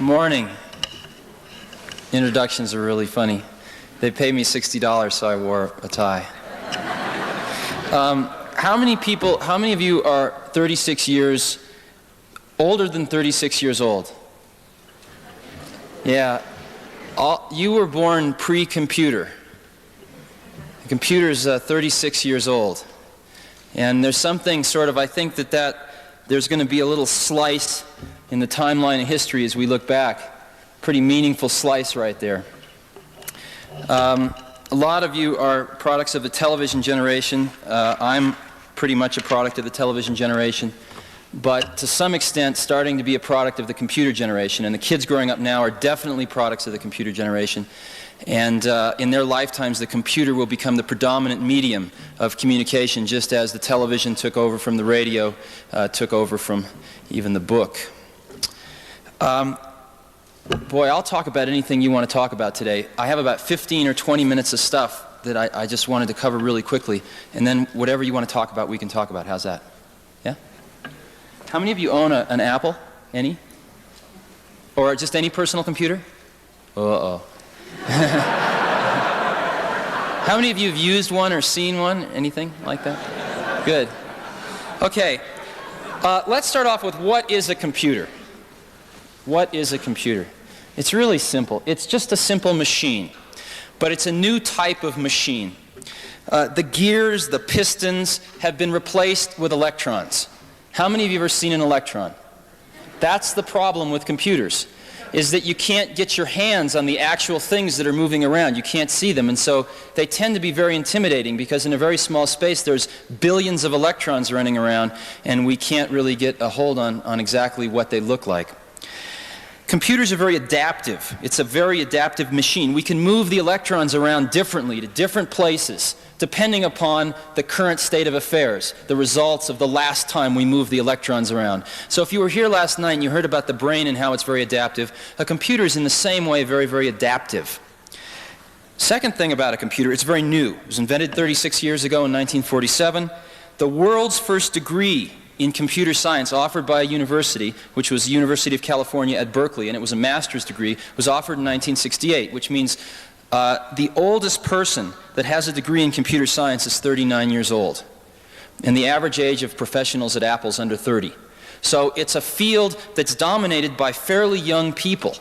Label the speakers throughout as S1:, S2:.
S1: Morning. Introductions are really funny. They paid me $60, so I wore a tie. How many of you are 36 years, older than 36 years old? Yeah. You were born pre-computer. The computer's 36 years old. And there's something sort of, I think that there's going to be a little slice in the timeline of history as we look back. Pretty meaningful slice right there. A lot of you are products of the television generation. I'm pretty much a product of the television generation, but to some extent starting to be a product of the computer generation. And the kids growing up now are definitely products of the computer generation. And in their lifetimes, the computer will become the predominant medium of communication, just as the television took over from the radio, took over from even the book. Boy, I'll talk about anything you want to talk about today. I have about 15 or 20 minutes of stuff that I just wanted to cover really quickly, and then whatever you want to talk about, we can talk about. How's that? Yeah? How many of you own an Apple? Any? Or just any personal computer? Uh-oh. How many of you have used one or seen one? Anything like that? Good. Okay. Let's start off with what is a computer? What is a computer? It's really simple. It's just a simple machine, but it's a new type of machine. The gears, the pistons have been replaced with electrons. How many of you have ever seen an electron? That's the problem with computers, is that you can't get your hands on the actual things that are moving around. You can't see them, and so they tend to be very intimidating because in a very small space there's billions of electrons running around, and we can't really get a hold on exactly what they look like. Computers are very adaptive. It's a very adaptive machine. We can move the electrons around differently to different places depending upon the current state of affairs, the results of the last time we moved the electrons around. So if you were here last night and you heard about the brain and how it's very adaptive, a computer is in the same way very, very adaptive. Second thing about a computer, it's very new. It was invented 36 years ago in 1947. The world's first degree in computer science offered by a university, which was the University of California at Berkeley, and it was a master's degree, was offered in 1968, which means the oldest person that has a degree in computer science is 39 years old. And the average age of professionals at Apple is under 30. So it's a field that's dominated by fairly young people.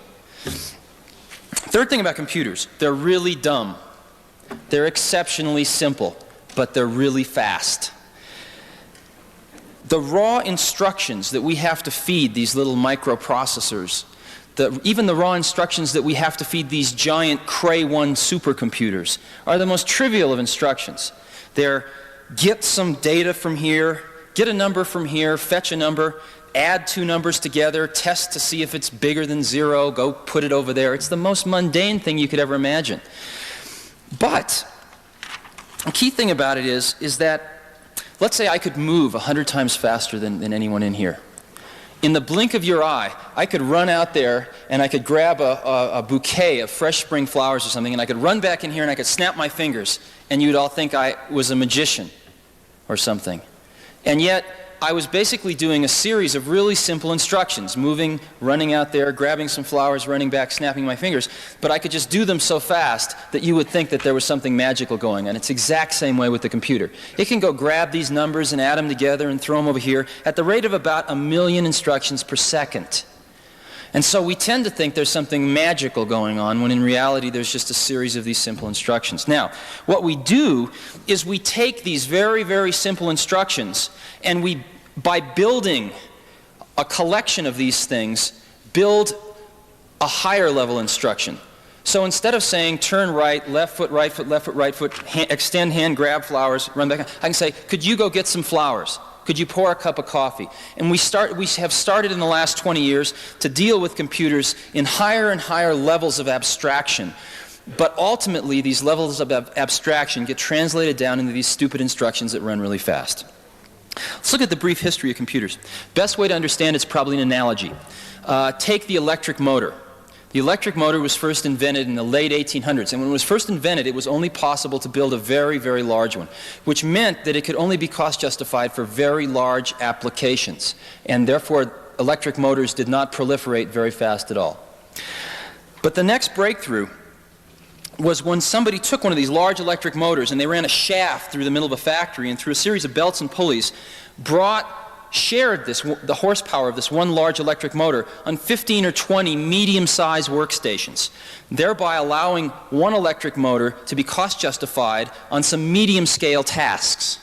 S1: Third thing about computers, they're really dumb. They're exceptionally simple, but they're really fast. The raw instructions that we have to feed these little microprocessors, even the raw instructions that we have to feed these giant Cray 1 supercomputers are the most trivial of instructions. They're get some data from here, get a number from here, fetch a number, add two numbers together, test to see if it's bigger than 0, go put it over there. It's the most mundane thing you could ever imagine. But the key thing about it is that let's say I could move 100 times faster than anyone in here. In the blink of your eye, I could run out there and I could grab a bouquet of fresh spring flowers or something, and I could run back in here and I could snap my fingers, and you'd all think I was a magician or something. And yet, I was basically doing a series of really simple instructions, moving, running out there, grabbing some flowers, running back, snapping my fingers, but I could just do them so fast that you would think that there was something magical going on. It's the exact same way with the computer. It can go grab these numbers and add them together and throw them over here at the rate of about 1 million instructions per second. And so we tend to think there's something magical going on when in reality there's just a series of these simple instructions. Now, what we do is we take these very, very simple instructions and we, by building a collection of these things, build a higher level instruction. So instead of saying turn right, left foot, right foot, left foot, right foot, extend hand, grab flowers, run back, I can say, could you go get some flowers? Could you pour a cup of coffee? And we have started in the last 20 years to deal with computers in higher and higher levels of abstraction. But ultimately, these levels of abstraction get translated down into these stupid instructions that run really fast. Let's look at the brief history of computers. Best way to understand it's probably an analogy. Take the electric motor. The electric motor was first invented in the late 1800s, and when it was first invented, it was only possible to build a very, very large one, which meant that it could only be cost justified for very large applications, and therefore electric motors did not proliferate very fast at all. But the next breakthrough was when somebody took one of these large electric motors and they ran a shaft through the middle of a factory and through a series of belts and pulleys shared the horsepower of this one large electric motor on 15 or 20 medium-sized workstations, thereby allowing one electric motor to be cost justified on some medium-scale tasks.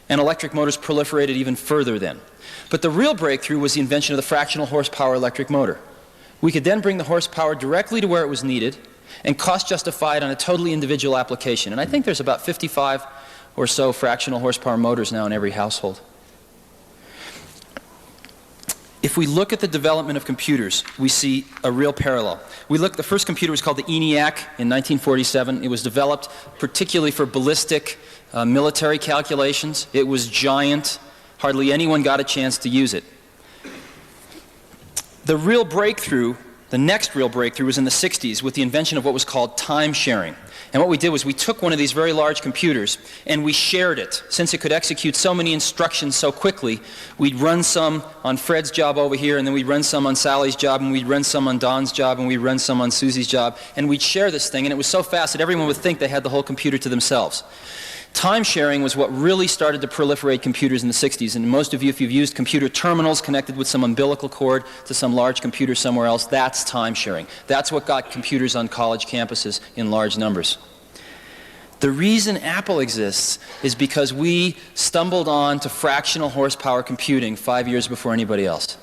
S1: And electric motors proliferated even further then. But the real breakthrough was the invention of the fractional horsepower electric motor. We could then bring the horsepower directly to where it was needed and cost justify it on a totally individual application. And I think there's about 55 or so fractional horsepower motors now in every household. If we look at the development of computers, we see a real parallel. The first computer was called the ENIAC in 1947. It was developed particularly for ballistic military calculations. It was giant. Hardly anyone got a chance to use it. The next real breakthrough was in the 60s with the invention of what was called time sharing. And what we did was we took one of these very large computers and we shared it. Since it could execute so many instructions so quickly, we'd run some on Fred's job over here, and then we'd run some on Sally's job, and we'd run some on Don's job, and we'd run some on Susie's job, and we'd share this thing, and it was so fast that everyone would think they had the whole computer to themselves. Time sharing was what really started to proliferate computers in the 60s, and most of you, if you've used computer terminals connected with some umbilical cord to some large computer somewhere else, that's time sharing. That's what got computers on college campuses in large numbers. The reason Apple exists is because we stumbled on to fractional horsepower computing 5 years before anybody else.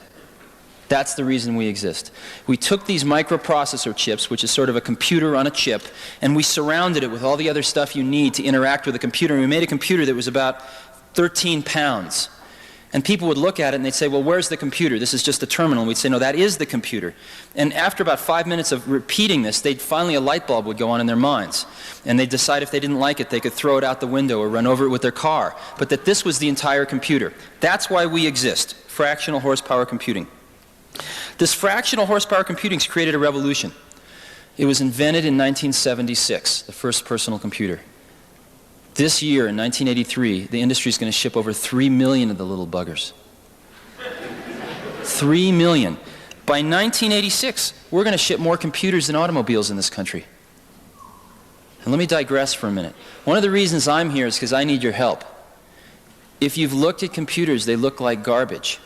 S1: That's the reason we exist. We took these microprocessor chips, which is sort of a computer on a chip, and we surrounded it with all the other stuff you need to interact with a computer. And we made a computer that was about 13 pounds. And people would look at it and they'd say, well, where's the computer? This is just a terminal. And we'd say, no, that is the computer. And after about 5 minutes of repeating this, finally a light bulb would go on in their minds. And they'd decide if they didn't like it, they could throw it out the window or run over it with their car. But that this was the entire computer. That's why we exist, fractional horsepower computing. This fractional horsepower computing has created a revolution. It was invented in 1976, the first personal computer. This year, in 1983, the industry is going to ship over 3 million of the little buggers. 3 million. By 1986, we're going to ship more computers than automobiles in this country. And let me digress for a minute. One of the reasons I'm here is because I need your help. If you've looked at computers, they look like garbage.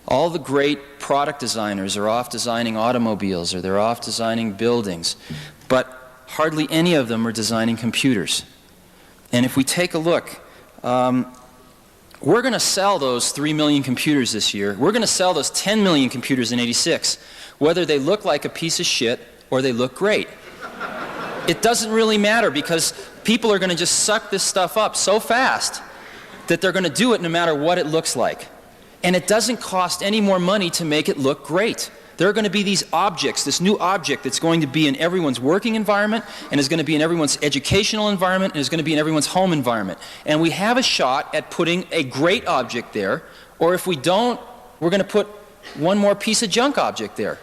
S1: All the great product designers are off designing automobiles or they're off designing buildings, but hardly any of them are designing computers. And if we take a look, we're going to sell those 3 million computers this year. We're going to sell those 10 million computers in '86, whether they look like a piece of shit or they look great. It doesn't really matter because people are going to just suck this stuff up so fast that they're going to do it no matter what it looks like. And it doesn't cost any more money to make it look great. There are going to be these objects, this new object that's going to be in everyone's working environment and is going to be in everyone's educational environment and is going to be in everyone's home environment. And we have a shot at putting a great object there, or if we don't, we're going to put one more piece of junk object there.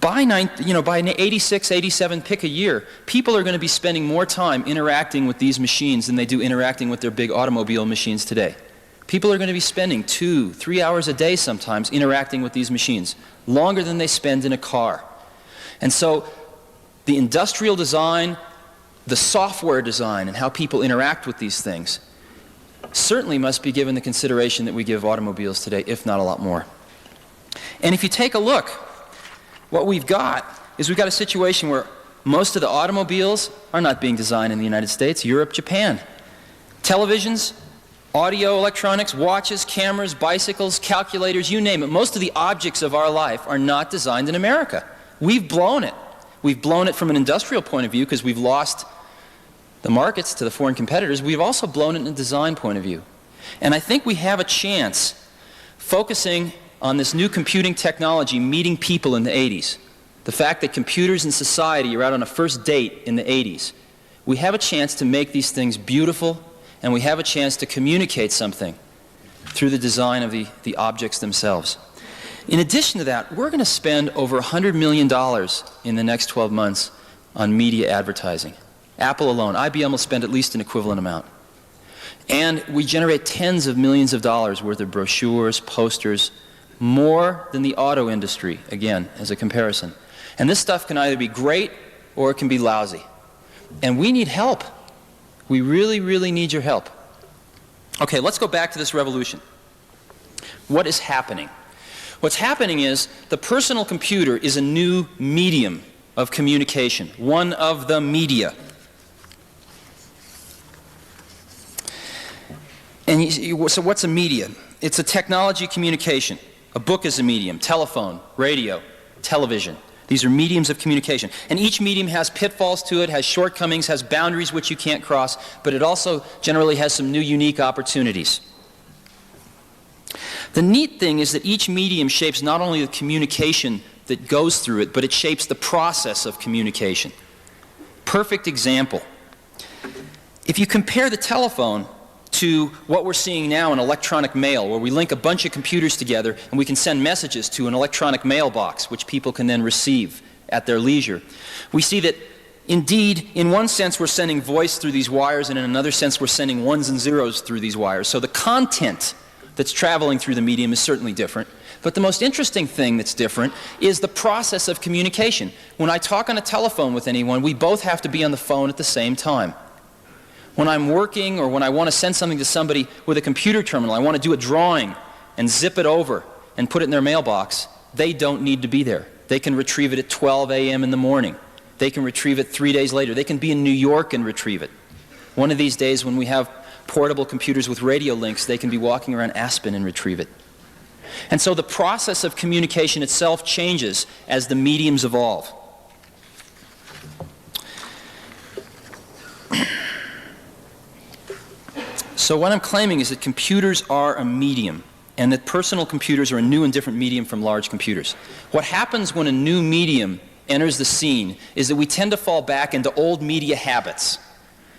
S1: By 86, 87, pick a year, people are going to be spending more time interacting with these machines than they do interacting with their big automobile machines today. People are going to be spending 2-3 hours a day sometimes interacting with these machines, longer than they spend in a car. And so the industrial design, the software design, and how people interact with these things certainly must be given the consideration that we give automobiles today, if not a lot more. And if you take a look, what we've got is we've got a situation where most of the automobiles are not being designed in the United States, Europe, Japan. Televisions, audio, electronics, watches, cameras, bicycles, calculators, you name it. Most of the objects of our life are not designed in America. We've blown it. We've blown it from an industrial point of view because we've lost the markets to the foreign competitors. We've also blown it in a design point of view. And I think we have a chance, focusing on this new computing technology meeting people in the 80s, the fact that computers and society are out on a first date in the 80s, we have a chance to make these things beautiful, and we have a chance to communicate something through the design of the objects themselves. In addition to that, we're going to spend over $100 million in the next 12 months on media advertising. Apple alone, IBM will spend at least an equivalent amount. And we generate tens of millions of dollars worth of brochures, posters, more than the auto industry, again, as a comparison. And this stuff can either be great or it can be lousy. And we need help. We really, really need your help. Okay, let's go back to this revolution. What is happening? What's happening is the personal computer is a new medium of communication, one of the media. And so what's a media? It's a technology communication. A book is a medium, telephone, radio, television. These are mediums of communication. And each medium has pitfalls to it, has shortcomings, has boundaries which you can't cross, but it also generally has some new unique opportunities. The neat thing is that each medium shapes not only the communication that goes through it, but it shapes the process of communication. Perfect example. If you compare the telephone to what we're seeing now in electronic mail, where we link a bunch of computers together and we can send messages to an electronic mailbox, which people can then receive at their leisure, we see that indeed, in one sense, we're sending voice through these wires, and in another sense, we're sending ones and zeros through these wires. So the content that's traveling through the medium is certainly different. But the most interesting thing that's different is the process of communication. When I talk on a telephone with anyone, we both have to be on the phone at the same time. When I'm working or when I want to send something to somebody with a computer terminal, I want to do a drawing and zip it over and put it in their mailbox, they don't need to be there. They can retrieve it at 12 a.m. in the morning. They can retrieve it 3 days later. They can be in New York and retrieve it. One of these days when we have portable computers with radio links, they can be walking around Aspen and retrieve it. And so the process of communication itself changes as the mediums evolve. So what I'm claiming is that computers are a medium, and that personal computers are a new and different medium from large computers. What happens when a new medium enters the scene is that we tend to fall back into old media habits.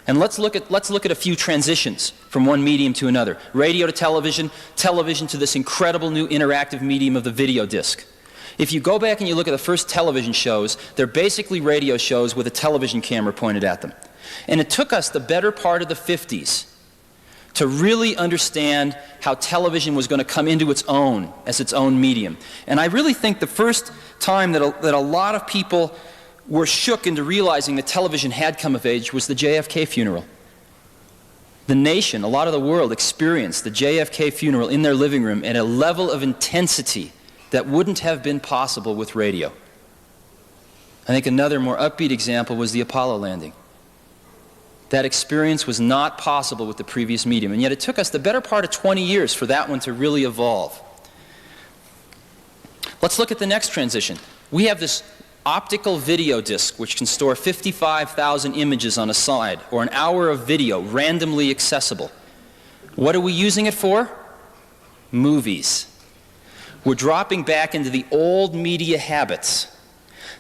S1: And let's look at a few transitions from one medium to another. Radio to television, television to this incredible new interactive medium of the video disc. If you go back and you look at the first television shows, they're basically radio shows with a television camera pointed at them. And it took us the better part of the 50s to really understand how television was going to come into its own as its own medium. And I really think the first time that a lot of people were shook into realizing that television had come of age was the JFK funeral. The nation, a lot of the world, experienced the JFK funeral in their living room at a level of intensity that wouldn't have been possible with radio. I think another more upbeat example was the Apollo landing. That experience was not possible with the previous medium, and yet it took us the better part of 20 years for that one to really evolve. Let's look at the next transition. We have this optical video disc which can store 55,000 images on a slide, or an hour of video randomly accessible. What are we using it for? Movies. We're dropping back into the old media habits.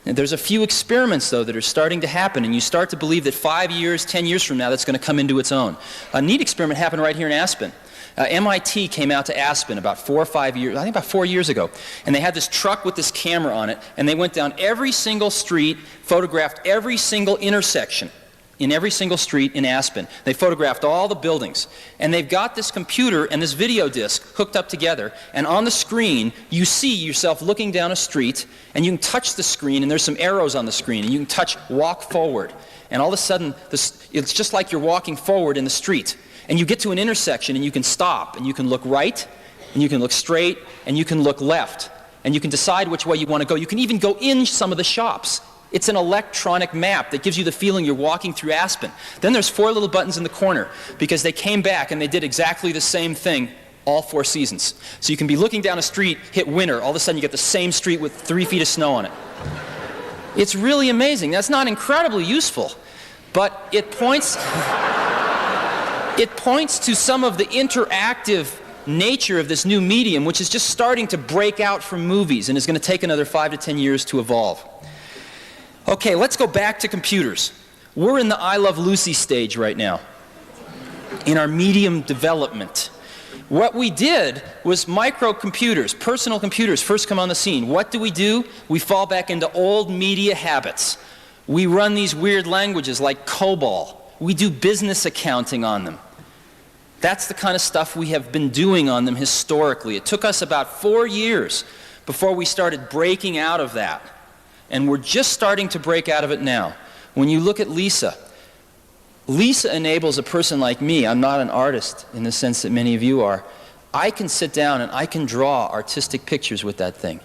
S1: And there's a few experiments, though, that are starting to happen, and you start to believe that 5 years, 10 years from now, that's going to come into its own. A neat experiment happened right here in Aspen. MIT came out to Aspen about 4 or 5 years, I think about 4 years ago, and they had this truck with this camera on it, and they went down every single street, photographed every single intersection in every single street in Aspen. They photographed all the buildings, and they've got this computer and this video disc hooked up together, and on the screen you see yourself looking down a street, and you can touch the screen, and there's some arrows on the screen, and you can touch walk forward, and all of a sudden it's just like you're walking forward in the street, and you get to an intersection and you can stop, and you can look right, and you can look straight, and you can look left, and you can decide which way you want to go. You can even go in some of the shops. It's an electronic map that gives you the feeling you're walking through Aspen. Then there's 4 little buttons in the corner, because they came back and they did exactly the same thing all 4 seasons. So you can be looking down a street, hit winter, all of a sudden you get the same street with 3 feet of snow on it. It's really amazing. That's not incredibly useful, but it points to some of the interactive nature of this new medium, which is just starting to break out from movies and is going to take another 5 to 10 years to evolve. Okay, let's go back to computers. We're in the I Love Lucy stage right now in our medium development. What we did was microcomputers, personal computers, first come on the scene. What do? We fall back into old media habits. We run these weird languages like COBOL. We do business accounting on them. That's the kind of stuff we have been doing on them historically. It took us about 4 years before we started breaking out of that. And we're just starting to break out of it now. When you look at Lisa, Lisa enables a person like me. I'm not an artist in the sense that many of you are. I can sit down and I can draw artistic pictures with that thing.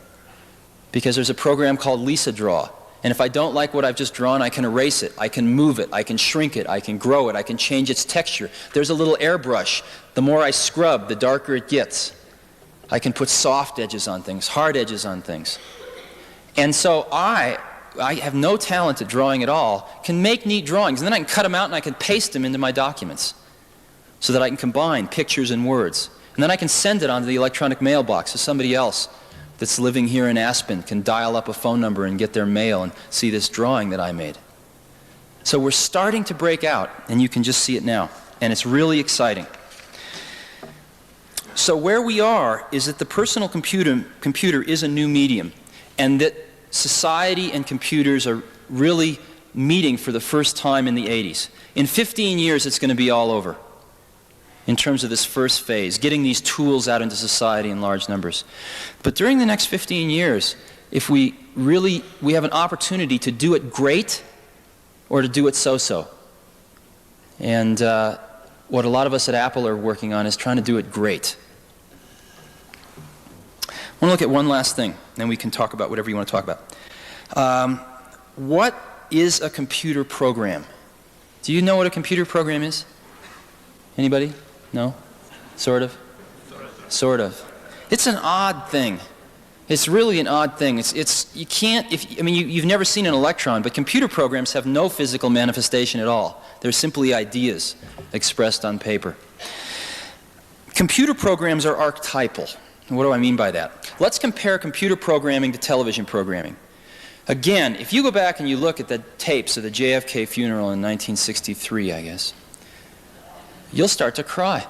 S1: Because there's a program called Lisa Draw. And if I don't like what I've just drawn, I can erase it, I can move it, I can shrink it, I can grow it, I can change its texture. There's a little airbrush. The more I scrub, the darker it gets. I can put soft edges on things, hard edges on things. And so I have no talent at drawing at all, can make neat drawings, and then I can cut them out and I can paste them into my documents so that I can combine pictures and words. And then I can send it onto the electronic mailbox so somebody else that's living here in Aspen can dial up a phone number and get their mail and see this drawing that I made. So we're starting to break out, and you can just see it now. And it's really exciting. So where we are is that the personal computer is a new medium, and that society and computers are really meeting for the first time in the 80s. In 15 years, it's going to be all over in terms of this first phase, getting these tools out into society in large numbers. But during the next 15 years, if we have an opportunity to do it great or to do it so-so. And what a lot of us at Apple are working on is trying to do it great. I want to look at one last thing, then we can talk about whatever you want to talk about. What is a computer program? Do you know what a computer program is? Anybody? No? Sort of? Sort of. It's an odd thing. It's really an odd thing. You can't, you've never seen an electron, but computer programs have no physical manifestation at all. They're simply ideas expressed on paper. Computer programs are archetypal. What do I mean by that? Let's compare computer programming to television programming. Again, if you go back and you look at the tapes of the JFK funeral in 1963, I guess, you'll start to cry.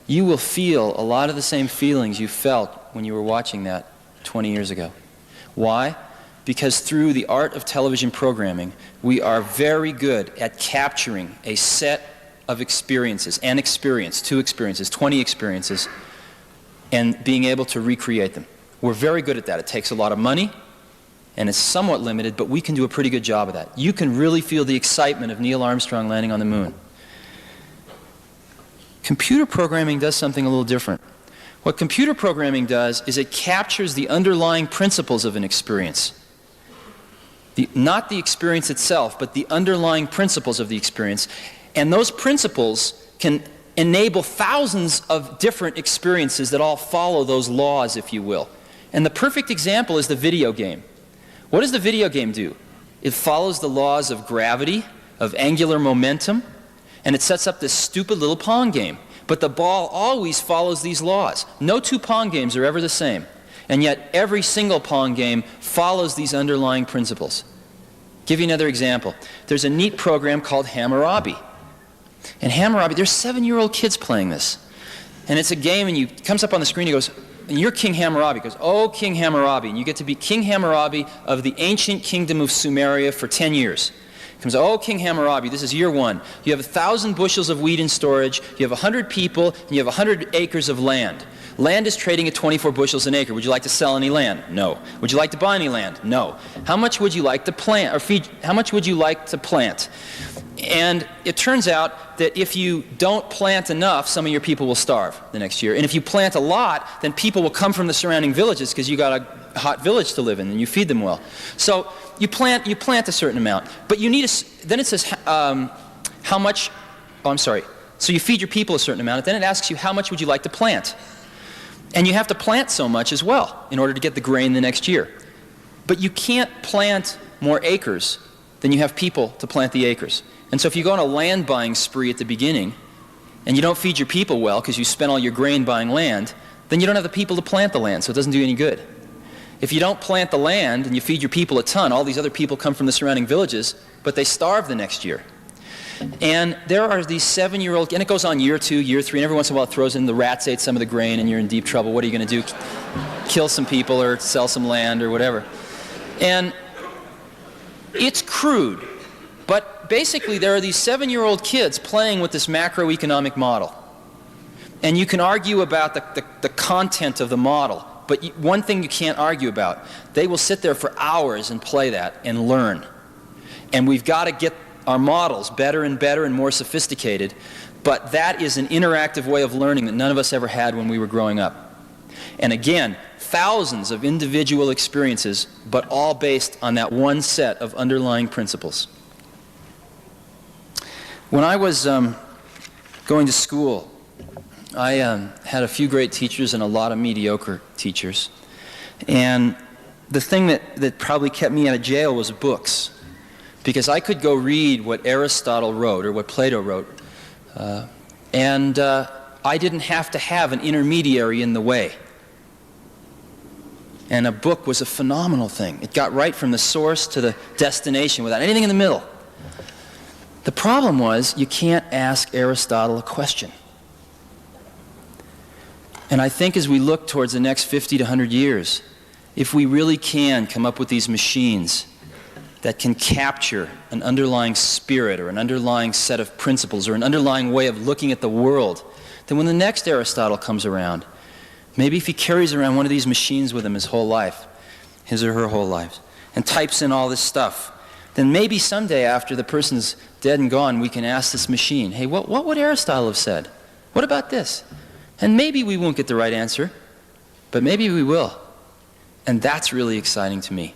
S1: You will feel a lot of the same feelings you felt when you were watching that 20 years ago. Why? Because through the art of television programming, we are very good at capturing a set of experiences, an experience, 2 experiences, 20 experiences, and being able to recreate them. We're very good at that. It takes a lot of money, and it's somewhat limited, but we can do a pretty good job of that. You can really feel the excitement of Neil Armstrong landing on the moon. Computer programming does something a little different. What computer programming does is it captures the underlying principles of an experience. Not the experience itself, but the underlying principles of the experience. And those principles can enable thousands of different experiences that all follow those laws, if you will. And the perfect example is the video game. What does the video game do? It follows the laws of gravity, of angular momentum, and it sets up this stupid little Pong game. But the ball always follows these laws. No 2 Pong games are ever the same. And yet every single Pong game follows these underlying principles. Give you another example. There's a neat program called Hammurabi. And Hammurabi, there's 7-year-old kids playing this. And it's a game, and it comes up on the screen, he goes, and you're King Hammurabi. He goes, oh, King Hammurabi. And you get to be King Hammurabi of the ancient kingdom of Sumeria for 10 years. He comes, oh, King Hammurabi, this is year 1. You have 1,000 bushels of wheat in storage, you have 100 people, and you have 100 acres of land. Land is trading at 24 bushels an acre. Would you like to sell any land? No. Would you like to buy any land? No. How much would you like to plant, or feed, how much would you like to plant? And it turns out that if you don't plant enough, some of your people will starve the next year. And if you plant a lot, then people will come from the surrounding villages because you got a hot village to live in and you feed them well. So you plant a certain amount, but you need then it says how much, oh, I'm sorry. So you feed your people a certain amount, and then it asks you how much would you like to plant? And you have to plant so much as well in order to get the grain the next year. But you can't plant more acres than you have people to plant the acres. And so if you go on a land buying spree at the beginning, and you don't feed your people well because you spent all your grain buying land, then you don't have the people to plant the land, so it doesn't do any good. If you don't plant the land and you feed your people a ton, all these other people come from the surrounding villages, but they starve the next year. And there are these 7-year-old, and it goes on year 2, year 3, and every once in a while it throws in the rats ate some of the grain and you're in deep trouble. What are you going to do? Kill some people or sell some land or whatever. And it's crude, but basically there are these 7-year-old kids playing with this macroeconomic model. And you can argue about the content of the model, but one thing you can't argue about, they will sit there for hours and play that and learn. And we've got to get our models better and better and more sophisticated, but that is an interactive way of learning that none of us ever had when we were growing up. And again, thousands of individual experiences, but all based on that one set of underlying principles. When I was going to school, I had a few great teachers and a lot of mediocre teachers. And the thing that probably kept me out of jail was books. Because I could go read what Aristotle wrote or what Plato wrote, and I didn't have to have an intermediary in the way. And a book was a phenomenal thing. It got right from the source to the destination without anything in the middle. The problem was you can't ask Aristotle a question. And I think as we look towards the next 50 to 100 years, if we really can come up with these machines that can capture an underlying spirit or an underlying set of principles or an underlying way of looking at the world, then when the next Aristotle comes around, maybe if he carries around one of these machines with him his whole life, his or her whole life, and types in all this stuff, then maybe someday after the person's dead and gone, we can ask this machine, hey, what would Aristotle have said? What about this? And maybe we won't get the right answer, but maybe we will. And that's really exciting to me.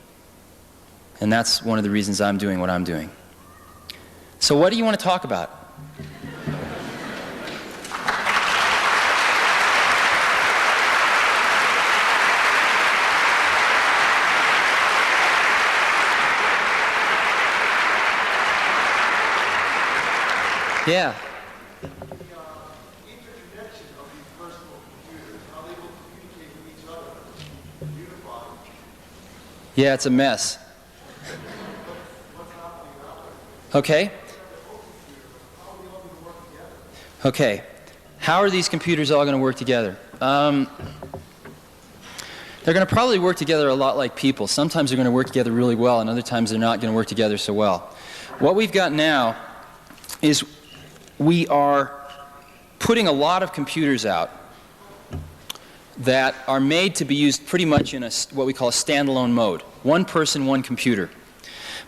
S1: And that's one of the reasons I'm doing what I'm doing. So what do you want to talk about? Yeah.
S2: The interconnection of these personal computers, how they will communicate with each other, unified.
S1: Yeah, it's a mess.
S2: What's happening now?
S1: Okay.
S2: How are we all going to work together?
S1: Okay. How are these computers all going to work together? They're going to probably work together a lot like people. Sometimes they're going to work together really well, and other times they're not going to work together so well. What we've got now is we are putting a lot of computers out that are made to be used pretty much in what we call a standalone mode. One person, one computer.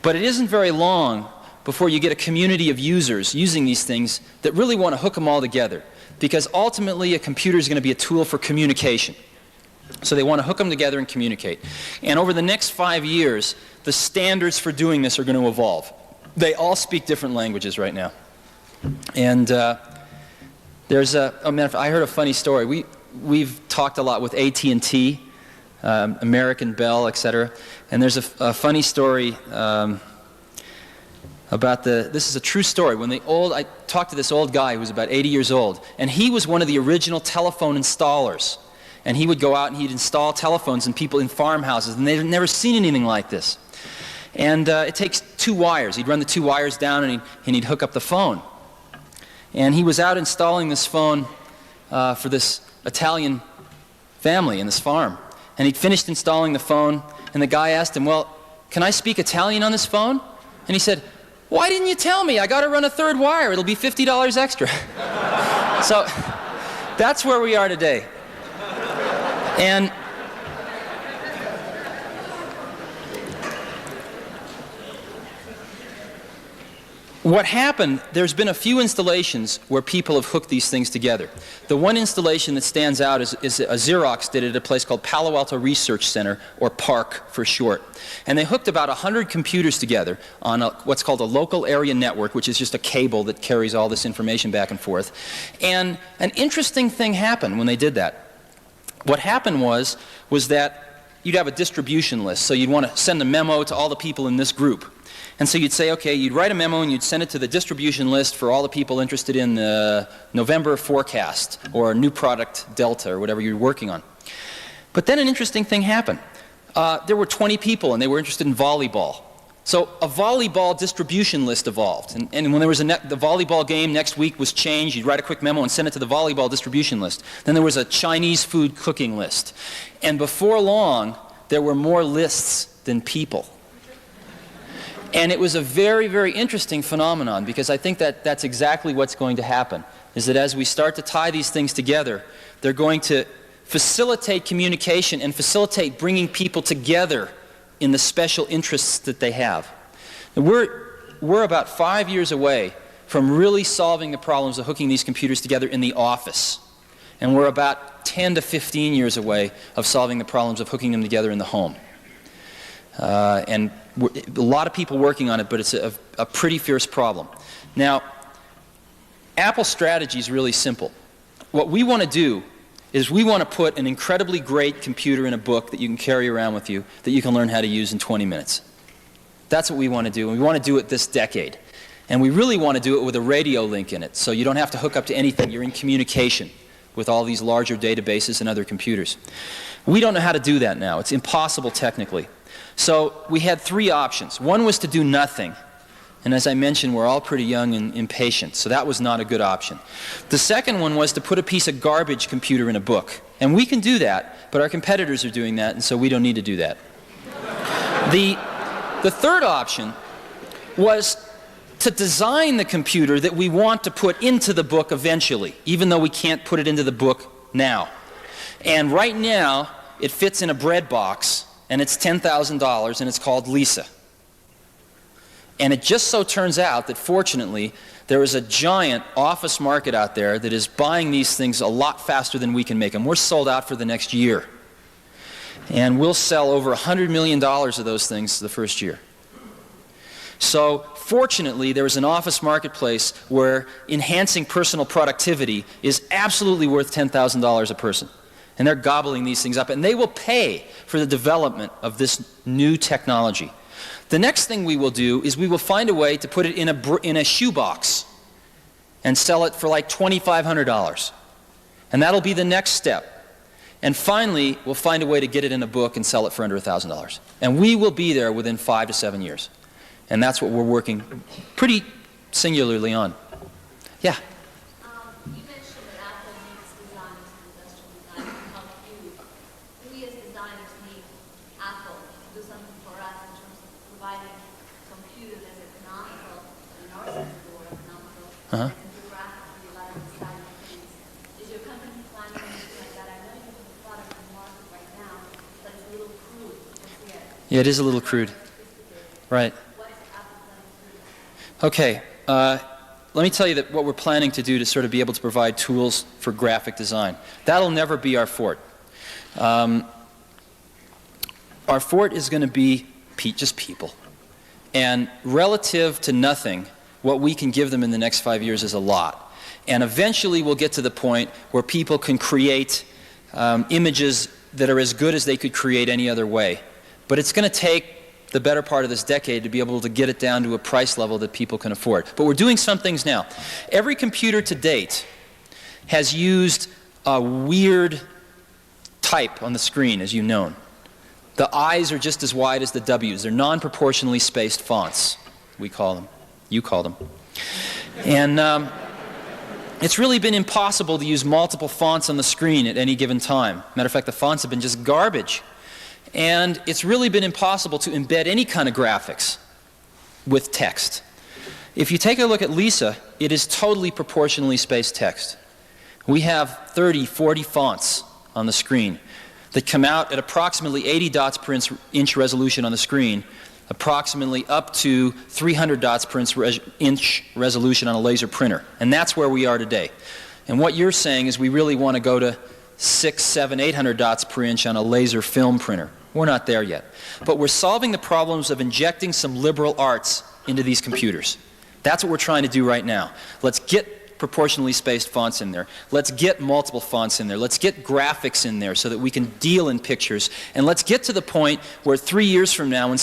S1: But it isn't very long before you get a community of users using these things that really want to hook them all together. Because ultimately a computer is going to be a tool for communication. So they want to hook them together and communicate. And over the next 5 years, the standards for doing this are going to evolve. They all speak different languages right now. And there's I heard a funny story. We've talked a lot with AT&T, American Bell, etc. And there's a funny story about this is a true story. I talked to this old guy who was about 80 years old, and he was one of the original telephone installers. And he would go out and he'd install telephones in people in farmhouses, and they'd never seen anything like this. And it takes 2 wires. He'd run the 2 wires down and he'd hook up the phone. And he was out installing this phone for this Italian family in this farm. And he'd finished installing the phone, and the guy asked him, well, can I speak Italian on this phone? And he said, why didn't you tell me? I got to run a 3rd wire. It'll be $50 extra. So that's where we are today. And what happened, there's been a few installations where people have hooked these things together. The one installation that stands out is a Xerox did it at a place called Palo Alto Research Center, or PARC for short. And they hooked about 100 computers together on what's called a local area network, which is just a cable that carries all this information back and forth. And an interesting thing happened when they did that. What happened was that you'd have a distribution list. So you'd want to send a memo to all the people in this group. And so you'd say, okay, you'd write a memo and you'd send it to the distribution list for all the people interested in the November forecast or new product Delta or whatever you're working on. But then an interesting thing happened. There were 20 people and they were interested in volleyball. So a volleyball distribution list evolved. And when there was the volleyball game next week was changed, you'd write a quick memo and send it to the volleyball distribution list. Then there was a Chinese food cooking list. And before long, there were more lists than people. And it was a very, very interesting phenomenon, because I think that that's exactly what's going to happen. is that as we start to tie these things together, they're going to facilitate communication and facilitate bringing people together in the special interests that they have. And we're about 5 years away from really solving the problems of hooking these computers together in the office. And we're about 10 to 15 years away of solving the problems of hooking them together in the home. And a lot of people working on it, but it's a pretty fierce problem. Now, Apple's strategy is really simple. What we want to do is we want to put an incredibly great computer in a book that you can carry around with you that you can learn how to use in 20 minutes. That's what we want to do, and we want to do it this decade. And we really want to do it with a radio link in it, so you don't have to hook up to anything. You're in communication with all these larger databases and other computers. We don't know how to do that now. It's impossible technically. So we had 3 options. One was to do nothing. And as I mentioned, we're all pretty young and impatient, so that was not a good option. The second one was to put a piece of garbage computer in a book. And we can do that, but our competitors are doing that, and so we don't need to do that. The third option was to design the computer that we want to put into the book eventually, even though we can't put it into the book now. And right now, it fits in a bread box, and it's $10,000, and it's called Lisa. And it just so turns out that, fortunately, there is a giant office market out there that is buying these things a lot faster than we can make them. We're sold out for the next year. And we'll sell over $100 million of those things the first year. So, fortunately, there is an office marketplace where enhancing personal productivity is absolutely worth $10,000 a person. And they're gobbling these things up, and they will pay for the development of this new technology. The next thing we will do is we will find a way to put it in a shoebox and sell it for like $2,500. And that'll be the next step. And finally, we'll find a way to get it in a book and sell it for under $1,000. And we will be there within 5 to 7 years. And that's what we're working pretty singularly on. Yeah?
S3: You mentioned that Apple needs designers and industrial design to help you. We as designers need Apple to do something for us in terms of providing computers as economical, in our sense of the word economical, and graphically reliable design things. Is your company planning anything like that? I know you have a product in the market right now, but it's a little crude.
S1: Yeah, it is a little crude. Right. Okay, let me tell you that what we're planning to do to sort of be able to provide tools for graphic design. That'll never be our fort. Our fort is going to be just people. And relative to nothing, what we can give them in the next 5 years is a lot. And eventually we'll get to the point where people can create images that are as good as they could create any other way. But it's going to take the better part of this decade to be able to get it down to a price level that people can afford. But we're doing some things now. Every computer to date has used a weird type on the screen, as you've known. The I's are just as wide as the W's. They're non-proportionally spaced fonts, we call them. You call them. And it's really been impossible to use multiple fonts on the screen at any given time. Matter of fact, the fonts have been just garbage. And it's really been impossible to embed any kind of graphics with text. If you take a look at Lisa, it is totally proportionally spaced text. We have 30, 40 fonts on the screen that come out at approximately 80 dots per inch resolution on the screen, approximately up to 300 dots per inch resolution on a laser printer. And that's where we are today. And what you're saying is we really want to go to 600, 700, 800 dots per inch on a laser film printer. We're not there yet. But we're solving the problems of injecting some liberal arts into these computers. That's what we're trying to do right now. Let's get proportionally spaced fonts in there. Let's get multiple fonts in there. Let's get graphics in there so that we can deal in pictures. And let's get to the point where 3 years from now, when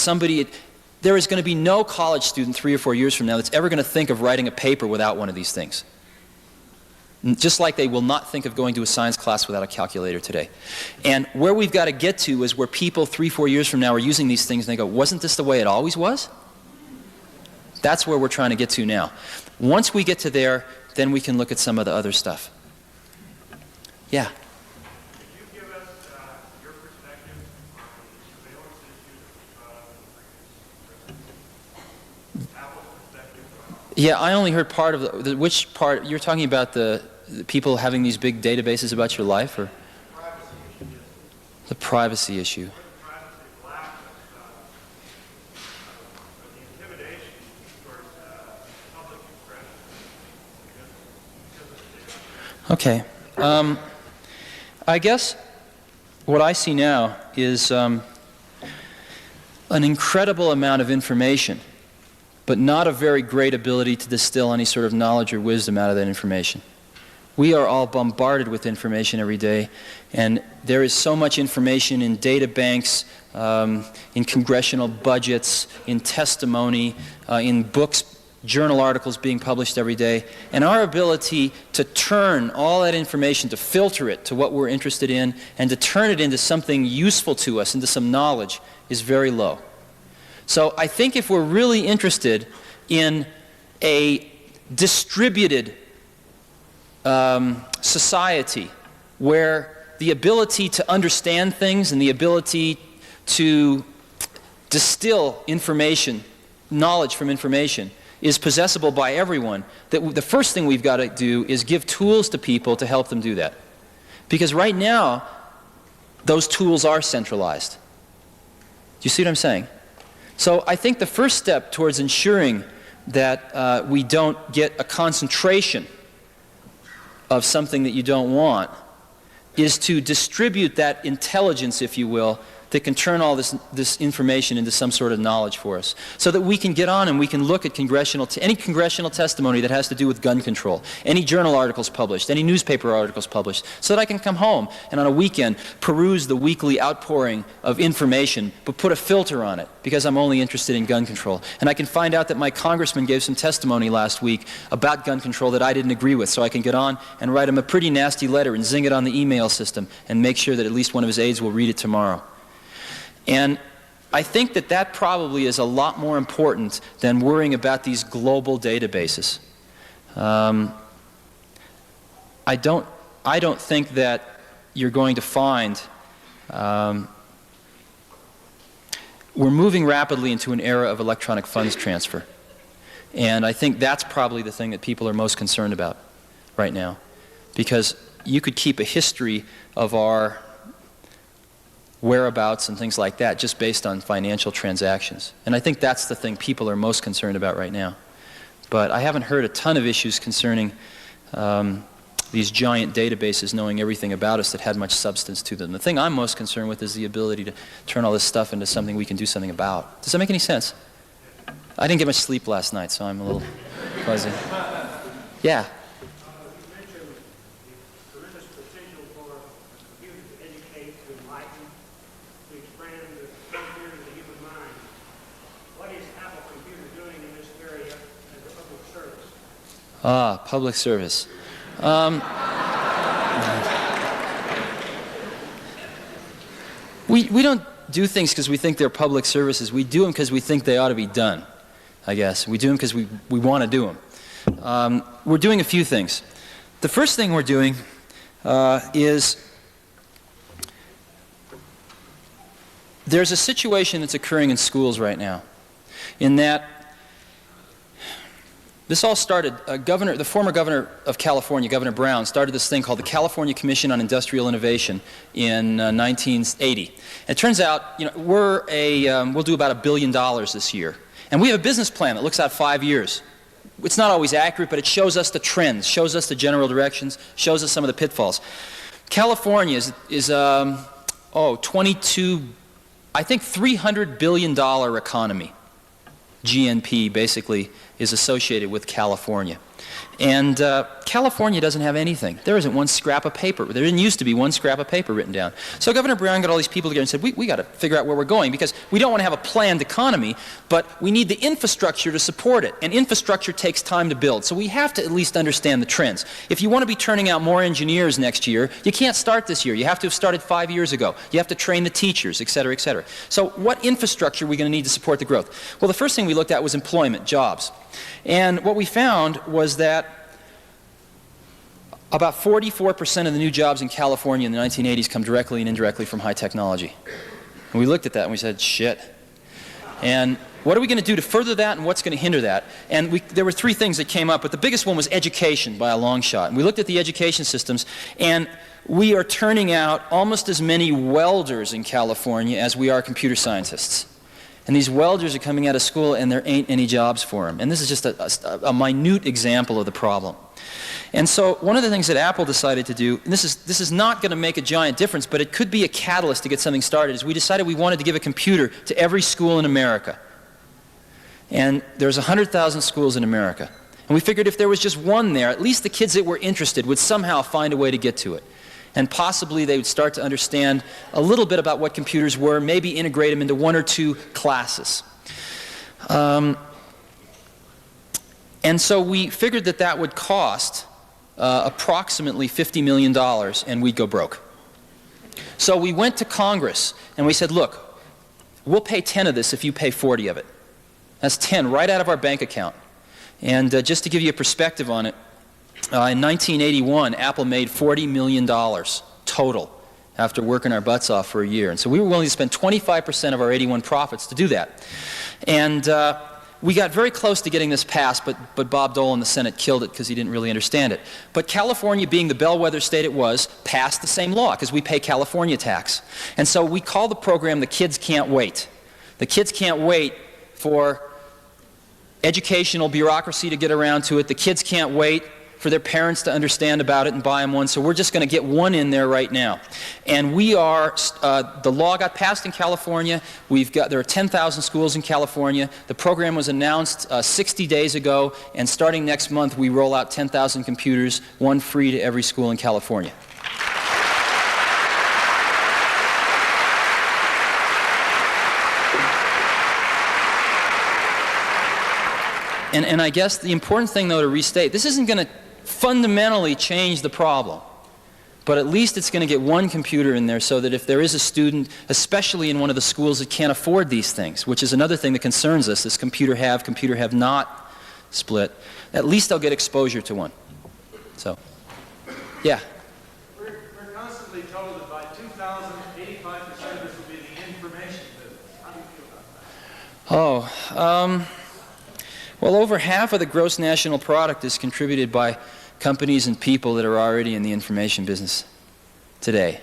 S1: there is going to be no college student 3 or 4 years from now that's ever going to think of writing a paper without one of these things. Just like they will not think of going to a science class without a calculator today. And where we've got to get to is where people 3, 4 years from now are using these things and they go, wasn't this the way it always was? That's where we're trying to get to now. Once we get to there, then we can look at some of the other stuff. Yeah?
S2: Could you give us your perspective on surveillance issues Apple's perspective on
S1: Yeah, I only heard part of which part? You're talking about the people having these big databases about your life, or the privacy issue? Okay. I guess what I see now is an incredible amount of information, but not a very great ability to distill any sort of knowledge or wisdom out of that information. We are all bombarded with information every day, and there is so much information in data banks, in congressional budgets, in testimony, in books, journal articles being published every day, and our ability to turn all that information, to filter it to what we're interested in, and to turn it into something useful to us, into some knowledge, is very low. So I think if we're really interested in a distributed society where the ability to understand things and the ability to distill information, knowledge from information, is possessible by everyone, that the first thing we've got to do is give tools to people to help them do that. Because right now, those tools are centralized. Do you see what I'm saying? So I think the first step towards ensuring that we don't get a concentration of something that you don't want is to distribute that intelligence, if you will, that can turn all this information into some sort of knowledge for us, so that we can get on and we can look at any congressional testimony that has to do with gun control, any journal articles published, any newspaper articles published, so that I can come home and on a weekend peruse the weekly outpouring of information, but put a filter on it, because I'm only interested in gun control. And I can find out that my congressman gave some testimony last week about gun control that I didn't agree with, so I can get on and write him a pretty nasty letter and zing it on the email system and make sure that at least one of his aides will read it tomorrow. And I think that that probably is a lot more important than worrying about these global databases. I don't think that you're going to find we're moving rapidly into an era of electronic funds transfer. And I think that's probably the thing that people are most concerned about right now. Because you could keep a history of our whereabouts and things like that just based on financial transactions. And I think that's the thing people are most concerned about right now. But I haven't heard a ton of issues concerning these giant databases knowing everything about us that had much substance to them. The thing I'm most concerned with is the ability to turn all this stuff into something we can do something about. Does that make any sense? I didn't get much sleep last night, so I'm a little fuzzy. Yeah. Public service. We don't do things because we think they're public services. We do them because we think they ought to be done, I guess. We do them because we want to do them. We're doing a few things. The first thing we're doing is there's a situation that's occurring in schools right now in that this all started, the former governor of California, Governor Brown, started this thing called the California Commission on Industrial Innovation in 1980. And it turns out, we'll do about $1 billion this year. And we have a business plan that looks out 5 years. It's not always accurate, but it shows us the trends, shows us the general directions, shows us some of the pitfalls. California is 22, I think $300 billion economy. GNP basically is associated with California. And California doesn't have anything. There isn't one scrap of paper. There didn't used to be one scrap of paper written down. So Governor Brown got all these people together and said, we got to figure out where we're going, because we don't want to have a planned economy, but we need the infrastructure to support it. And infrastructure takes time to build. So we have to at least understand the trends. If you want to be turning out more engineers next year, you can't start this year. You have to have started 5 years ago. You have to train the teachers, et cetera, et cetera. So what infrastructure are we going to need to support the growth? Well, the first thing we looked at was employment, jobs. And what we found was that about 44% of the new jobs in California in the 1980s come directly and indirectly from high technology. And we looked at that and we said, shit. And what are we going to do to further that, and what's going to hinder that? And there were three things that came up, but the biggest one was education by a long shot. And we looked at the education systems, and we are turning out almost as many welders in California as we are computer scientists. And these welders are coming out of school, and there ain't any jobs for them. And this is just a minute example of the problem. And so one of the things that Apple decided to do, and this is not going to make a giant difference, but it could be a catalyst to get something started, is we decided we wanted to give a computer to every school in America. And there's 100,000 schools in America. And we figured if there was just one there, at least the kids that were interested would somehow find a way to get to it. And possibly they would start to understand a little bit about what computers were, maybe integrate them into one or two classes. And so we figured that that would cost approximately $50 million, and we'd go broke. So we went to Congress, and we said, look, we'll pay 10 of this if you pay 40 of it. That's 10 right out of our bank account. And just to give you a perspective on it, in 1981, Apple made $40 million total after working our butts off for a year. And so we were willing to spend 25% of our 81 profits to do that. And we got very close to getting this passed, but Bob Dole in the Senate killed it because he didn't really understand it. But California, being the bellwether state it was, passed the same law because we pay California tax. And so we call the program The Kids Can't Wait. The kids can't wait for educational bureaucracy to get around to it. The kids can't wait for their parents to understand about it and buy them one. So we're just going to get one in there right now. And we are, the law got passed in California. There are 10,000 schools in California. The program was announced 60 days ago. And starting next month, we roll out 10,000 computers, one free to every school in California. And I guess the important thing, though, to restate, this isn't going to fundamentally change the problem. But at least it's going to get one computer in there so that if there is a student, especially in one of the schools that can't afford these things, which is another thing that concerns us, this computer have not split, at least they'll get exposure to one. So, yeah.
S2: We're constantly told that by 2000, 85% of this will be the information business. How do you feel about that?
S1: Well, over half of the gross national product is contributed by companies and people that are already in the information business today.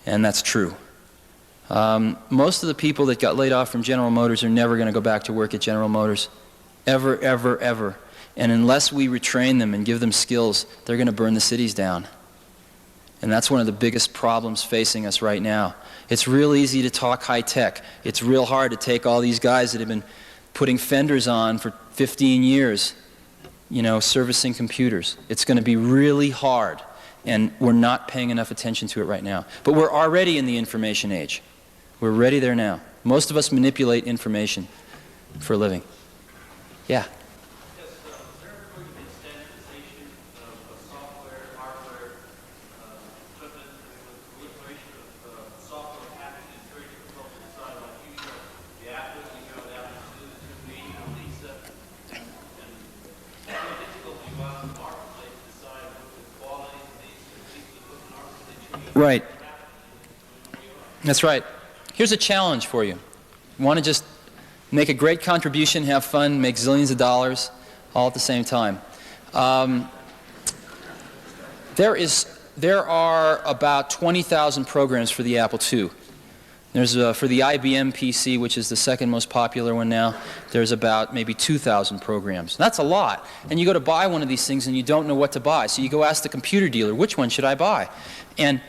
S1: And that's true. Most of the people that got laid off from General Motors are never going to go back to work at General Motors. Ever, ever, ever. And unless we retrain them and give them skills, they're going to burn the cities down. And that's one of the biggest problems facing us right now. It's real easy to talk high tech. It's real hard to take all these guys that have been putting fenders on for 15 years, servicing computers. It's going to be really hard, and we're not paying enough attention to it right now. But we're already in the information age. We're ready there now. Most of us manipulate information for a living. Yeah?
S4: Yes, is there going to be standardization of software, hardware, equipment, with proliferation of software happening? It's very difficult to decide what you go. The app that you go down to me or Lisa, and it's very difficult to go out to the marketplace to decide what the quality of these equipment are that they choose.
S1: Right. That's right. Here's a challenge for you. You want to just make a great contribution, have fun, make zillions of dollars, all at the same time. There are about 20,000 programs for the Apple II. There's for the IBM PC, which is the second most popular one now, there's about maybe 2,000 programs. That's a lot. And you go to buy one of these things and you don't know what to buy. So you go ask the computer dealer, which one should I buy? And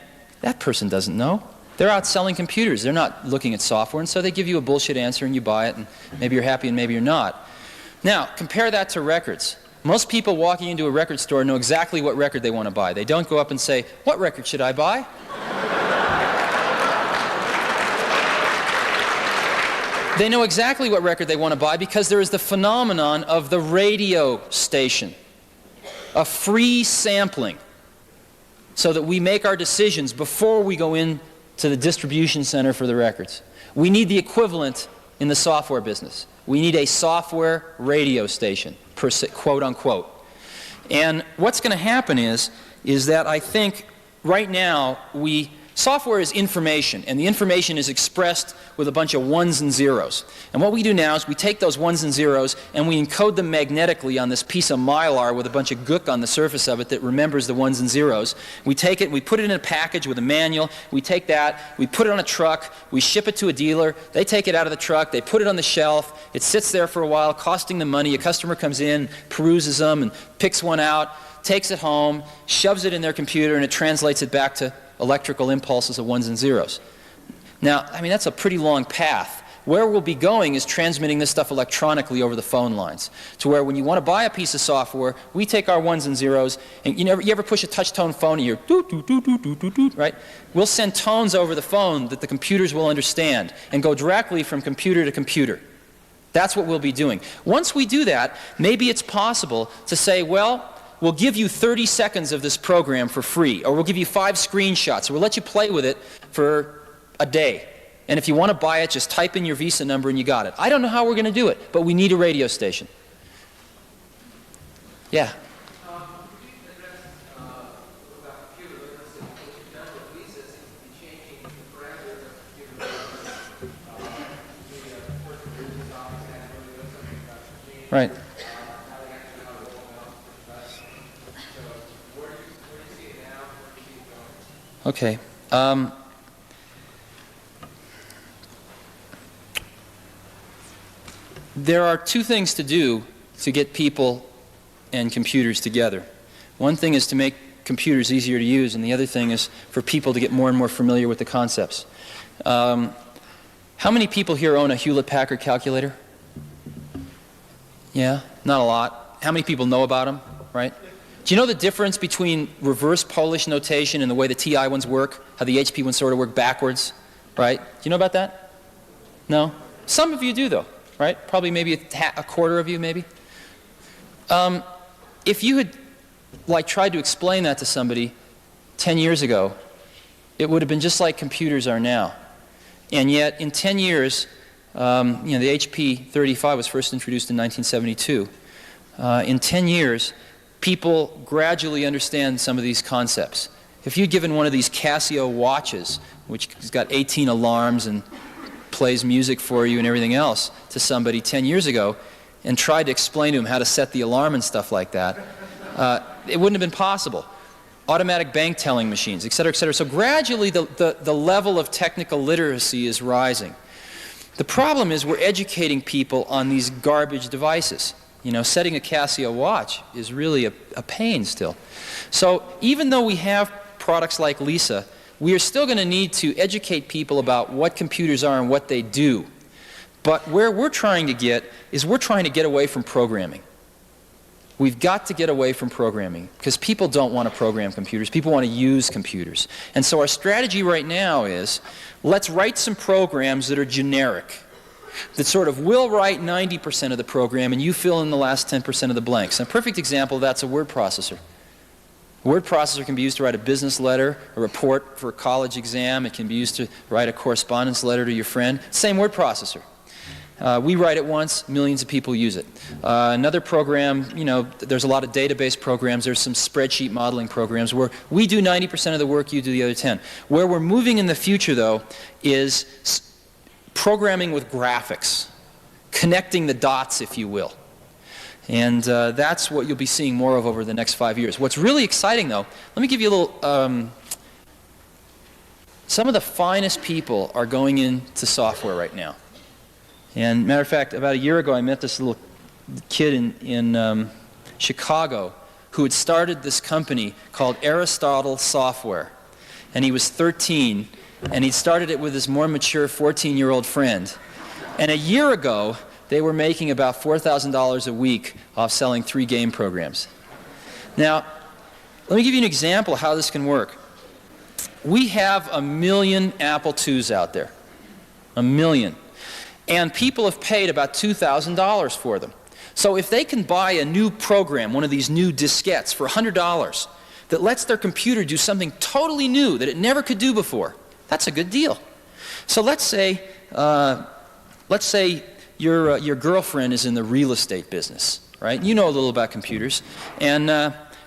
S1: that person doesn't know. They're out selling computers. They're not looking at software, and so they give you a bullshit answer and you buy it, and maybe you're happy and maybe you're not. Now, compare that to records. Most people walking into a record store know exactly what record they want to buy. They don't go up and say, what record should I buy? They know exactly what record they want to buy because there is the phenomenon of the radio station, a free sampling, so that we make our decisions before we go in to the distribution center for the records. We need the equivalent in the software business. We need a software radio station, quote unquote. And what's going to happen is that I think right now we Software is information, and the information is expressed with a bunch of ones and zeros. And what we do now is we take those ones and zeros and we encode them magnetically on this piece of mylar with a bunch of gook on the surface of it that remembers the ones and zeros. We take it, we put it in a package with a manual, we take that, we put it on a truck, we ship it to a dealer, they take it out of the truck, they put it on the shelf, it sits there for a while costing them money, a customer comes in, peruses them and picks one out, takes it home, shoves it in their computer, and it translates it back to electrical impulses of ones and zeros. Now, I mean, that's a pretty long path. Where we'll be going is transmitting this stuff electronically over the phone lines, to where when you want to buy a piece of software, we take our ones and zeros, and you ever push a touch-tone phone and you're doot, doot, doot, doot, doot, doot, doot, right? We'll send tones over the phone that the computers will understand and go directly from computer to computer. That's what we'll be doing. Once we do that, maybe it's possible to say, well, we'll give you 30 seconds of this program for free, or we'll give you 5 screenshots, or we'll let you play with it for a day. And if you want to buy it, just type in your Visa number and you got it. I don't know how we're going to do it, but we need a radio station. Yeah?
S5: Could you address about computer literacy? What you've done with Visa seems to be changing the parameters of computer literacy. The course of business office had to really know something about machines.
S1: Right.
S5: Now they actually know how to roll them out. So where do you see it now? Where do you see it going?
S1: Okay. There are two things to do to get people and computers together. One thing is to make computers easier to use, and the other thing is for people to get more and more familiar with the concepts. How many people here own a Hewlett-Packard calculator? Yeah, not a lot. How many people know about them, right? Do you know the difference between reverse Polish notation and the way the TI ones work? How the HP ones sort of work backwards, right? Do you know about that? No? Some of you do, though, right? Probably maybe a quarter of you, maybe. If you had tried to explain that to somebody 10 years ago, it would have been just like computers are now. And yet, in 10 years, the HP 35 was first introduced in 1972. In 10 years, people gradually understand some of these concepts. If you'd given one of these Casio watches, which has got 18 alarms and plays music for you and everything else, to somebody 10 years ago, and tried to explain to him how to set the alarm and stuff like that, it wouldn't have been possible. Automatic bank telling machines, et cetera, et cetera. So gradually the level of technical literacy is rising. The problem is we're educating people on these garbage devices. You know, setting a Casio watch is really a pain still. So even though we have products like Lisa, we are still going to need to educate people about what computers are and what they do. But where we're trying to get is we're trying to get away from programming. We've got to get away from programming because people don't want to program computers. People want to use computers. And so our strategy right now is let's write some programs that are generic, that sort of will write 90% of the program and you fill in the last 10% of the blanks. And a perfect example of that's a word processor. A word processor can be used to write a business letter, a report for a college exam. It can be used to write a correspondence letter to your friend. Same word processor. We write it once, millions of people use it. Another program, there's a lot of database programs. There's some spreadsheet modeling programs where we do 90% of the work, you do the other 10. Where we're moving in the future, though, is programming with graphics, connecting the dots, if you will. And that's what you'll be seeing more of over the next 5 years. What's really exciting, though, let me give you a little... some of the finest people are going into software right now. And matter of fact, about a year ago, I met this little kid in Chicago who had started this company called Aristotle Software. And he was 13, and he'd started it with his more mature 14-year-old friend. And a year ago, they were making about $4,000 a week off selling 3 game programs. Now, let me give you an example of how this can work. We have 1 million Apple IIs out there. 1 million. And people have paid about $2,000 for them. So if they can buy a new program, one of these new diskettes, for $100 that lets their computer do something totally new that it never could do before, that's a good deal. So let's say your girlfriend is in the real estate business, right? You know a little about computers. And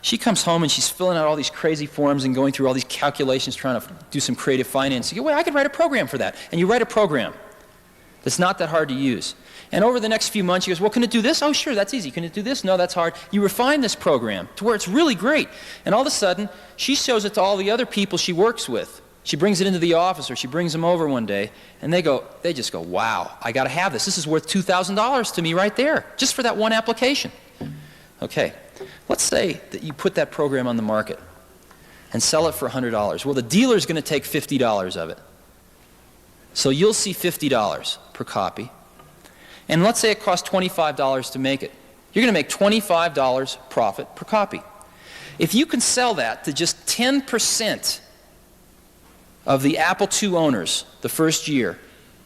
S1: she comes home and she's filling out all these crazy forms and going through all these calculations trying to do some creative finance. You go, wait, I could write a program for that. And you write a program that's not that hard to use. And over the next few months, she goes, well, can it do this? Oh, sure, that's easy. Can it do this? No, that's hard. You refine this program to where it's really great. And all of a sudden, she shows it to all the other people she works with. She brings it into the office, or she brings them over one day, and they just go, wow, I got to have this. This is worth $2,000 to me right there, just for that one application. Okay, let's say that you put that program on the market and sell it for $100. Well, the dealer's going to take $50 of it. So you'll see $50 per copy. And let's say it costs $25 to make it. You're going to make $25 profit per copy. If you can sell that to just 10% of the Apple II owners the first year,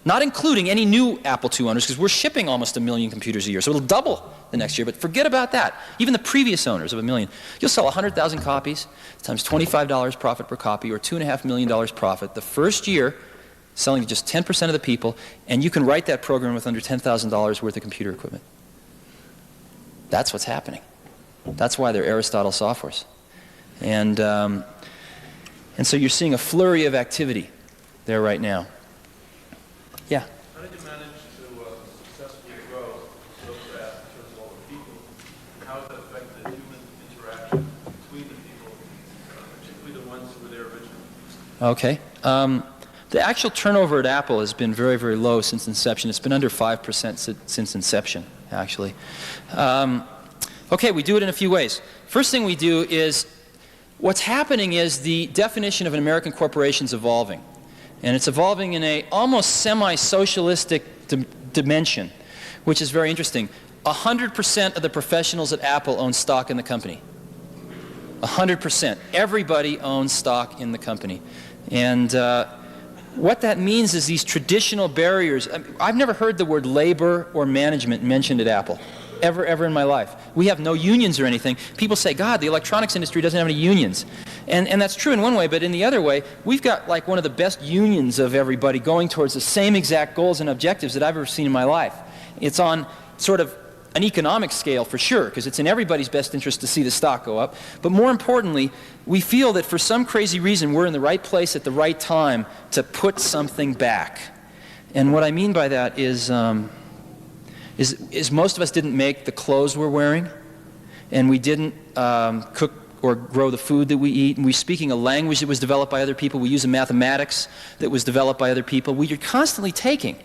S1: not including any new Apple II owners, because we're shipping almost 1 million computers a year, so it'll double the next year, but forget about that. Even the previous owners of 1 million. You'll sell 100,000 copies times $25 profit per copy, or $2.5 million profit the first year, selling to just 10% of the people, and you can write that program with under $10,000 worth of computer equipment. That's what's happening. That's why they're Aristotle softwares. And so you're seeing a flurry of activity there right now. Yeah?
S2: How did you manage to successfully grow so fast in terms of all the people? And how has that affected human interaction between the people, particularly the ones who were there originally?
S1: Okay. The actual turnover at Apple has been very, very low since inception. It's been under 5% since inception, actually. Okay, we do it in a few ways. First thing we do is, what's happening is the definition of an American corporation is evolving. And it's evolving in a almost semi-socialistic dimension, which is very interesting. 100% of the professionals at Apple own stock in the company. 100%. Everybody owns stock in the company. And what that means is these traditional barriers. I've never heard the word labor or management mentioned at Apple. Ever in my life. We have no unions or anything. People say, God, the electronics industry doesn't have any unions. And that's true in one way, but in the other way, we've got like one of the best unions of everybody going towards the same exact goals and objectives that I've ever seen in my life. It's on sort of an economic scale for sure, because it's in everybody's best interest to see the stock go up. But more importantly, we feel that for some crazy reason, we're in the right place at the right time to put something back. And what I mean by that is most of us didn't make the clothes we're wearing, and we didn't cook or grow the food that we eat, and we're speaking a language that was developed by other people. We use a mathematics that was developed by other people. We are constantly taking.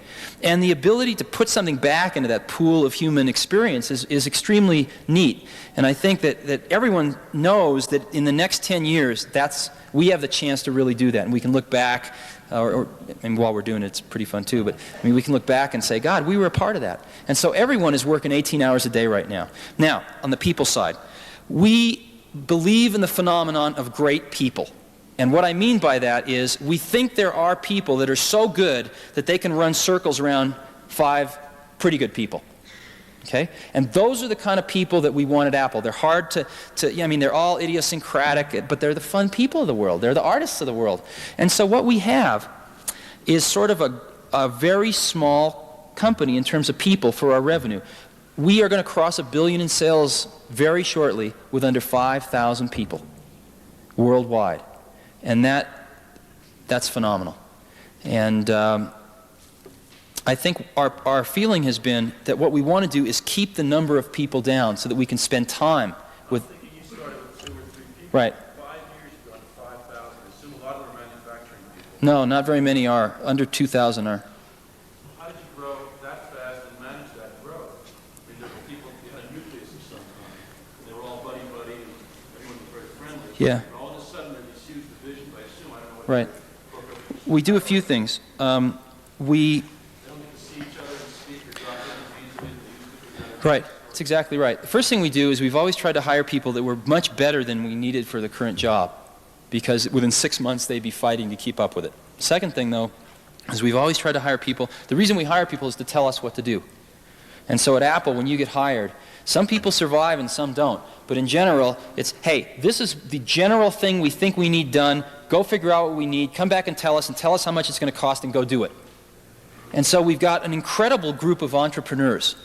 S1: And the ability to put something back into that pool of human experience is extremely neat. And I think that everyone knows that in the next 10 years, we have the chance to really do that. And we can look back, and while we're doing it, it's pretty fun too, but we can look back and say, God, we were a part of that. And so everyone is working 18 hours a day right now. Now, on the people side, we believe in the phenomenon of great people. And what I mean by that is we think there are people that are so good that they can run circles around 5 pretty good people. Okay? And those are the kind of people that we want at Apple. They're hard they're all idiosyncratic, but they're the fun people of the world. They're the artists of the world. And so what we have is sort of a very small company in terms of people for our revenue. We are going to cross $1 billion in sales very shortly with under 5,000 people worldwide. And that's phenomenal. And I think our feeling has been that what we want to do is keep the number of people down so that we can spend time with...
S2: I was thinking you started with 2 or 3 people.
S1: Right.
S2: 5 years ago, 5,000. I assume a lot of them are manufacturing people.
S1: No, not very many are. Under 2,000 are.
S2: How did you grow that fast and manage that growth? I mean, there were people, you had a nucleus of some kind. They were all buddy-buddy, and everyone was very friendly.
S1: Yeah.
S2: And all of a sudden, there's this huge division, I assume. I don't know what
S1: Right. We do a few things.
S2: They don't get to see each other and speak or drop in and use
S1: Right. That's exactly right. The first thing we do is we've always tried to hire people that were much better than we needed for the current job, because within 6 months they'd be fighting to keep up with it. Second thing, though, is we've always tried to hire people. The reason we hire people is to tell us what to do. And so at Apple, when you get hired, some people survive and some don't. But in general, it's, hey, this is the general thing we think we need done. Go figure out what we need. Come back and tell us how much it's going to cost, and go do it. And so we've got an incredible group of entrepreneurs.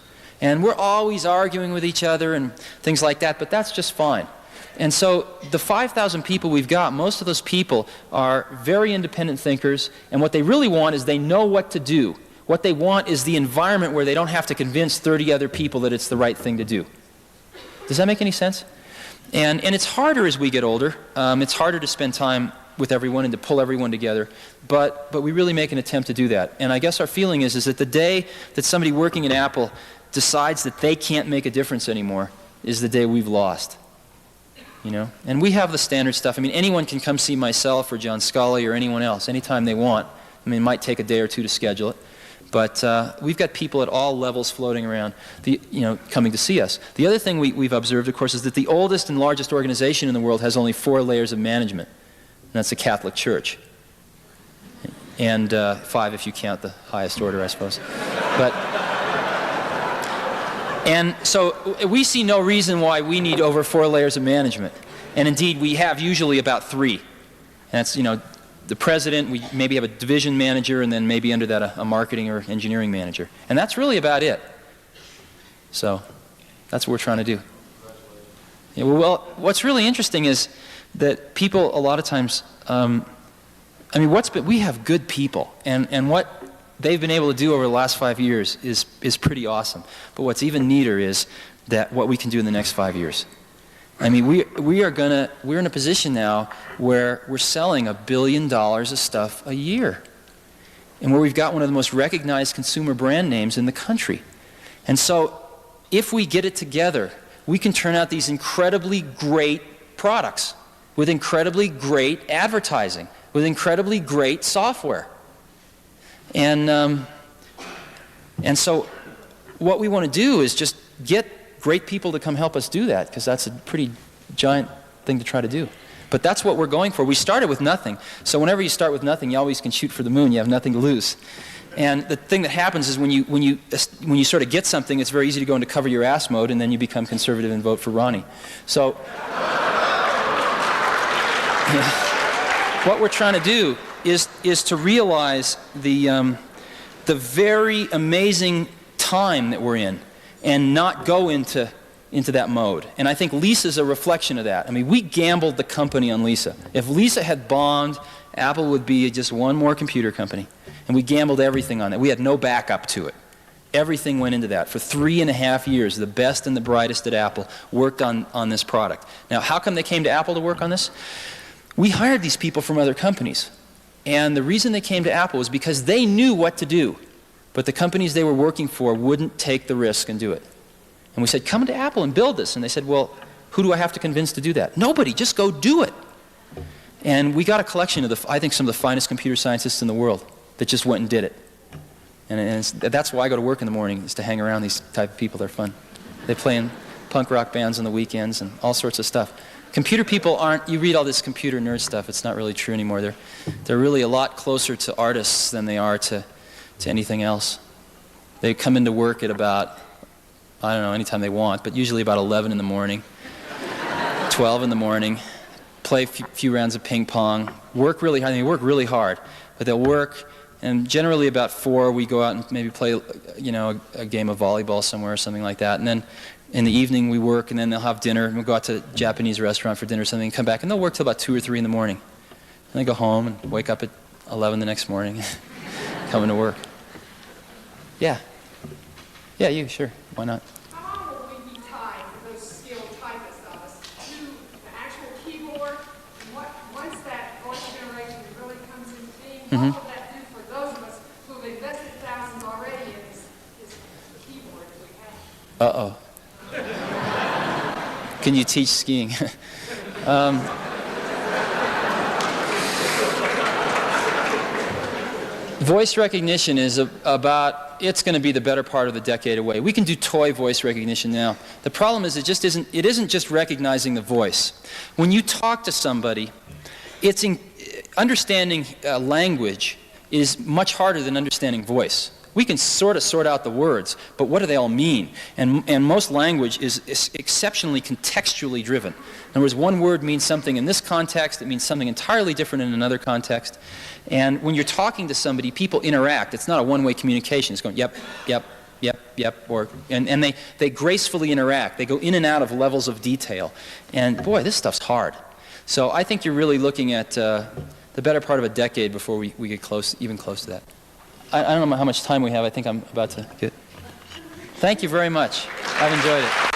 S1: And we're always arguing with each other and things like that, but that's just fine. And so the 5,000 people we've got, most of those people are very independent thinkers, and what they really want is they know what to do. What they want is the environment where they don't have to convince 30 other people that it's the right thing to do. Does that make any sense? And it's harder as we get older. It's harder to spend time with everyone and to pull everyone together, but we really make an attempt to do that. And I guess our feeling is that the day that somebody working at Apple decides that they can't make a difference anymore is the day we've lost. You know? And we have the standard stuff. I mean, anyone can come see myself or John Scully or anyone else anytime they want. I mean, it might take a day or two to schedule it. But we've got people at all levels floating around, coming to see us. The other thing we've observed, of course, is that the oldest and largest organization in the world has only 4 layers of management. And that's the Catholic Church. And 5 if you count the highest order, I suppose. And so we see no reason why we need over 4 layers of management. And indeed, we have usually about 3. And that's, the president, we maybe have a division manager, and then maybe under that a marketing or engineering manager. And that's really about it. So that's what we're trying to do. Yeah, well, what's really interesting is that people a lot of times, we have good people. And what they've been able to do over the last 5 years is pretty awesome. But what's even neater is that what we can do in the next 5 years. I mean, we're in a position now where we're selling $1 billion of stuff a year, and where we've got one of the most recognized consumer brand names in the country. And so, if we get it together, we can turn out these incredibly great products with incredibly great advertising, with incredibly great software. And so, what we want to do is just get great people to come help us do that, because that's a pretty giant thing to try to do. But that's what we're going for. We started with nothing. So whenever you start with nothing, you always can shoot for the moon. You have nothing to lose. And the thing that happens is when you sort of get something, it's very easy to go into cover your ass mode, and then you become conservative and vote for Ronnie. So what we're trying to do is to realize the very amazing time that we're in, and not go into that mode. And I think Lisa's a reflection of that. I mean, we gambled the company on Lisa. If Lisa had bombed, Apple would be just one more computer company. And we gambled everything on that. We had no backup to it. Everything went into that. For 3.5 years, the best and the brightest at Apple worked on this product. Now, how come they came to Apple to work on this? We hired these people from other companies. And the reason they came to Apple was because they knew what to do. But the companies they were working for wouldn't take the risk and do it. And we said, come to Apple and build this. And they said, well, who do I have to convince to do that? Nobody, just go do it. And we got a collection of, I think, some of the finest computer scientists in the world that just went and did it. And that's why I go to work in the morning, is to hang around these type of people. They're fun. They play in punk rock bands on the weekends and all sorts of stuff. Computer people aren't, you read all this computer nerd stuff, it's not really true anymore. They're really a lot closer to artists than they are to anything else. They come into work at about, I don't know, anytime they want, but usually about 11 in the morning, 12 in the morning, play a few rounds of ping pong, work really hard. They work really hard, but they'll work, and generally about 4 we go out and maybe play, a game of volleyball somewhere or something like that, and then in the evening we work, and then they'll have dinner, and we'll go out to a Japanese restaurant for dinner or something, and come back, and they'll work till about 2 or 3 in the morning. And they go home and wake up at 11 the next morning, come into work. Yeah. Yeah, you, sure. Why not?
S6: How long will we be tied for those skilled typists of us to the actual keyboard? And once that voice generation really comes into being, what will that do for those of us who have invested thousands already in this keyboard that we have?
S1: Uh-oh. Can you teach skiing? Voice recognition is it's going to be the better part of the decade away. We can do toy voice recognition now. The problem is it isn't just recognizing the voice. When you talk to somebody, understanding language is much harder than understanding voice. We can sort of sort out the words, but what do they all mean? And most language is exceptionally contextually driven. In other words, one word means something in this context, it means something entirely different in another context. And when you're talking to somebody, people interact. It's not a one-way communication. It's going, yep, yep, yep, and they gracefully interact. They go in and out of levels of detail. And boy, this stuff's hard. So I think you're really looking at the better part of a decade before we get even close to that. I don't know how much time we have. I think I'm about to get... Thank you very much. I've enjoyed it.